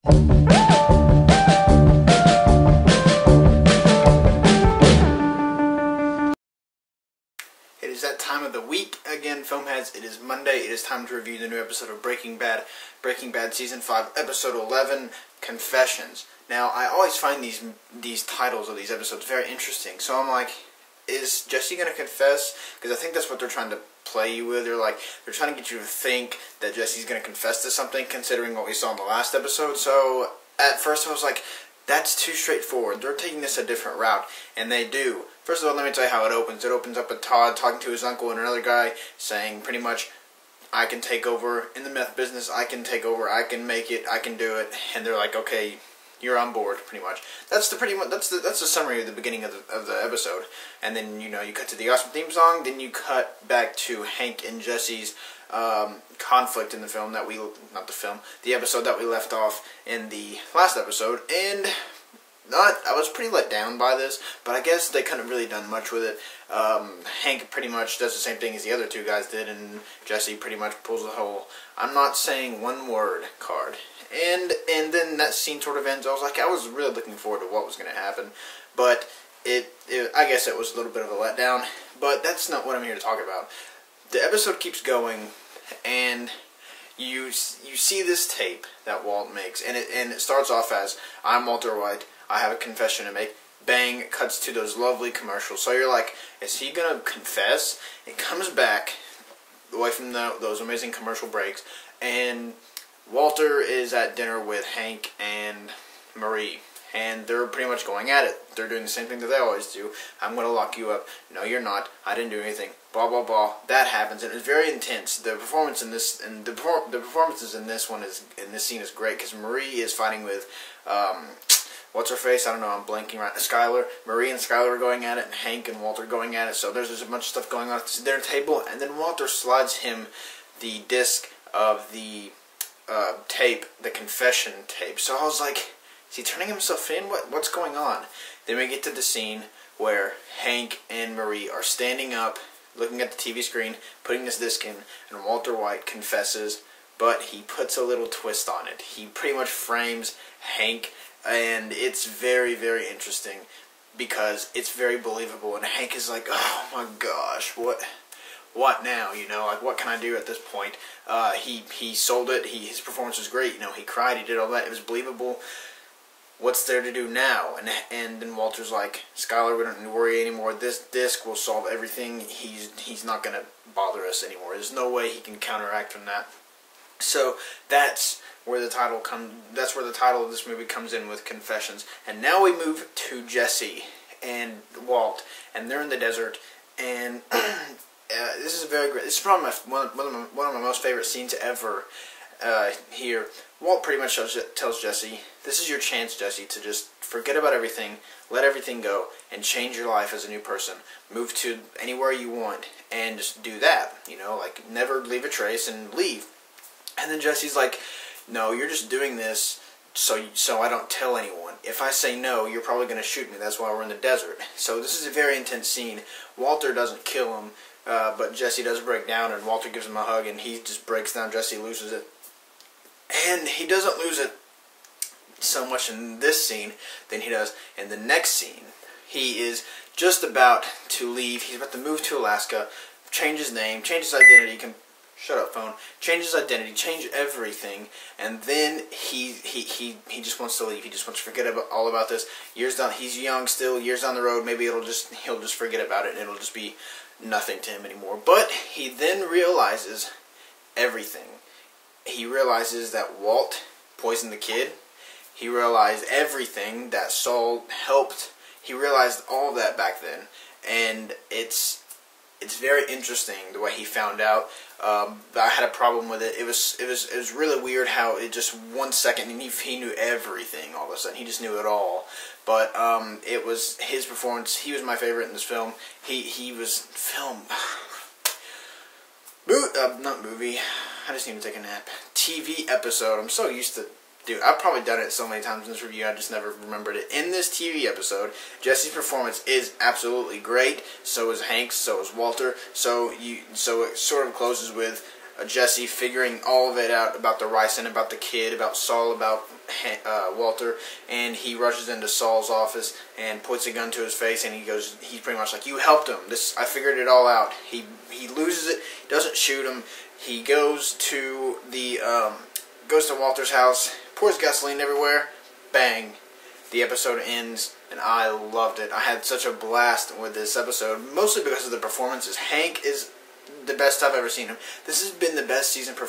It is that time of the week again, Filmheads. It is Monday. It is time to review the new episode of Breaking Bad. Breaking Bad Season 5, Episode 11, Confessions. Now, I always find these titles of these episodes very interesting. So I'm like, is Jesse going to confess? Because I think that's what they're trying to play you with. They're trying to get you to think that Jesse's going to confess to something, considering what we saw in the last episode. So at first I was like, that's too straightforward. They're taking this a different route, and they do. First of all, let me tell you how it opens. It opens up with Todd talking to his uncle and another guy, saying pretty much, I can take over in the meth business, I can take over, I can make it, I can do it. And they're like, okay, you're on board, pretty much. That's the summary of the beginning of the episode. And then, you cut to the awesome theme song, then you cut back to Hank and Jesse's conflict in the film the episode that we left off in the last episode. And I was pretty let down by this, but I guess they couldn't have really done much with it. Hank pretty much does the same thing as the other two guys did, and Jesse pretty much pulls the whole "I'm not saying one word" card. And then that scene sort of ends. I was really looking forward to what was going to happen, but I guess it was a little bit of a letdown. But that's not what I'm here to talk about. The episode keeps going, and you see this tape that Walt makes, and it starts off as, "I'm Walter White, I have a confession to make." Bang, cuts to those lovely commercials. So you're like, is he gonna confess? It comes back away from those amazing commercial breaks, and Walter is at dinner with Hank and Marie, and they're pretty much going at it. They're doing the same thing that they always do. "I'm going to lock you up." "No, you're not. I didn't do anything." Blah blah blah. That happens, and it's very intense. The performance in this and the performances in this scene is great, because Marie is fighting with what's her face? I don't know. I'm blanking right now. Skyler. Marie and Skyler are going at it, and Hank and Walter are going at it. So there's a bunch of stuff going on at the dinner table, and then Walter slides him the disc of the tape, the confession tape. So I was like, is he turning himself in? What's going on? Then we get to the scene where Hank and Marie are standing up, looking at the TV screen, putting this disc in, and Walter White confesses, but he puts a little twist on it. He pretty much frames Hank, and it's very, very interesting, because it's very believable, and Hank is like, oh my gosh, what now, what can I do at this point? He sold it, his performance was great, he cried, he did all that, it was believable. What's there to do now? And then Walter's like, Skyler, we don't need to worry anymore, this disc will solve everything, he's not going to bother us anymore, there's no way he can counteract from that. So that's where the title of this movie comes in, with Confessions. And now we move to Jesse and Walt, and they're in the desert, and this is very great. This is probably one of my most favorite scenes ever here. Walt pretty much tells Jesse, this is your chance, Jesse, to just forget about everything, let everything go, and change your life as a new person. Move to anywhere you want, and just do that, never leave a trace and leave. And then Jesse's like, no, you're just doing this so I don't tell anyone. If I say no, you're probably going to shoot me. That's why we're in the desert. So this is a very intense scene. Walter doesn't kill him, but Jesse does break down, and Walter gives him a hug, and he just breaks down. Jesse loses it. And he doesn't lose it so much in this scene than he does in the next scene. He is just about to leave. He's about to move to Alaska, change his name, change his identity, shut up, phone. Change his identity, change everything, and then he just wants to leave. He just wants to forget all about this. Years down, he's young still. Years down the road, maybe he'll just forget about it, and it'll just be nothing to him anymore. But he then realizes everything. He realizes that Walt poisoned the kid. He realized everything that Saul helped. He realized all of that back then, and it's very interesting the way he found out. I had a problem with it. It was really weird how it just 1 second and he knew everything all of a sudden. He just knew it all. But it was his performance. He was my favorite in this film. He was not movie. I just need to take a nap. TV episode. I'm so used to. Dude, I've probably done it so many times in this review, I just never remembered it. In this TV episode, Jesse's performance is absolutely great. So is Hank's, so is Walter. So it sort of closes with Jesse figuring all of it out about the ricin, about the kid, about Saul, about Walter, and he rushes into Saul's office and puts a gun to his face, and he's pretty much like, you helped him. I figured it all out. He loses it, doesn't shoot him. He goes to Walter's house, pours gasoline everywhere, bang. The episode ends, and I loved it. I had such a blast with this episode, mostly because of the performances. Hank is the best I've ever seen him. This has been the best season for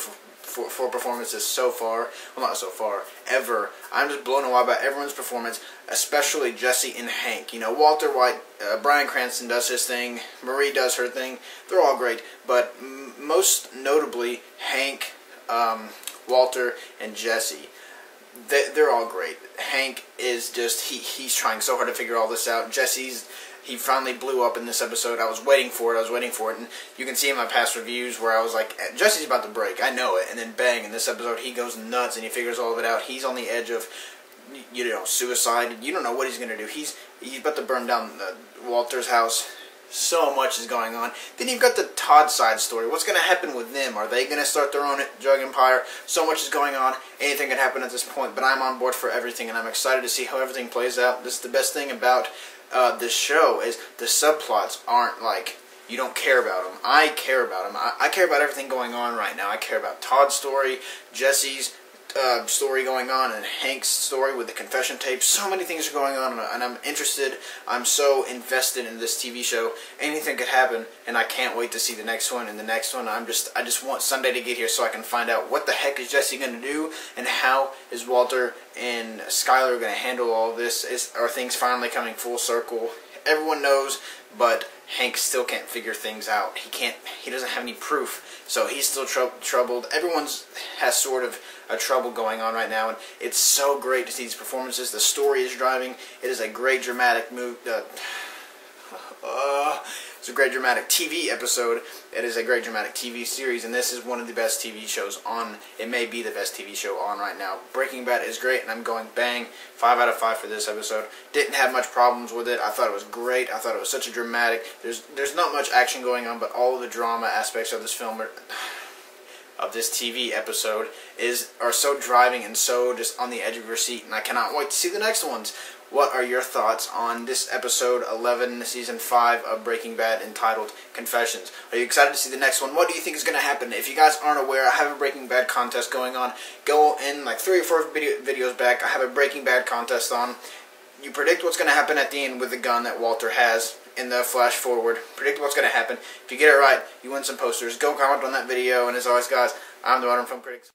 performances so far. Well, not so far, ever. I'm just blown away by everyone's performance, especially Jesse and Hank. You know, Walter White, Bryan Cranston does his thing, Marie does her thing. They're all great, but most notably, Hank, Walter, and Jesse. They're all great. Hank is just, he's trying so hard to figure all this out. He finally blew up in this episode. I was waiting for it, and you can see in my past reviews where I was like, Jesse's about to break, I know it, and then bang, in this episode he goes nuts and he figures all of it out. He's on the edge of, you know, suicide. You don't know what he's going to do. He's about to burn down Walter's house. So much is going on. Then you've got the Todd side story. What's going to happen with them? Are they going to start their own drug empire? So much is going on. Anything can happen at this point, but I'm on board for everything, and I'm excited to see how everything plays out. This is the best thing about this show, is the subplots aren't like, you don't care about them. I care about them. I care about everything going on right now. I care about Todd's story, Jesse's story going on, and Hank's story with the confession tape. So many things are going on, and I'm interested. I'm so invested in this TV show. Anything could happen, and I can't wait to see the next one and the next one. I just want Sunday to get here so I can find out what the heck is Jesse going to do, and how is Walter and Skyler going to handle all of this. Are things finally coming full circle? Everyone knows, but Hank still can't figure things out. He doesn't have any proof, so he's still troubled. Everyone's has sort of a trouble going on right now, and it's so great to see these performances. The story is driving. It is a great dramatic move. It's a great dramatic TV episode. It is a great dramatic TV series, and this is one of the best TV shows on. It may be the best TV show on right now. Breaking Bad is great, and I'm going bang. 5 out of 5 for this episode. Didn't have much problems with it. I thought it was great. I thought it was such a dramatic. There's not much action going on, but all of the drama aspects of this film of this TV episode are so driving and so just on the edge of your seat, and I cannot wait to see the next ones. What are your thoughts on this episode 11, season 5 of Breaking Bad, entitled Confessions? Are you excited to see the next one? What do you think is going to happen? If you guys aren't aware, I have a Breaking Bad contest going on. Go in like 3 or 4 videos back. I have a Breaking Bad contest on. You predict what's going to happen at the end with the gun that Walter has in the flash forward. Predict what's going to happen. If you get it right, you win some posters. Go comment on that video. And as always, guys, I'm the Modern Film Critic.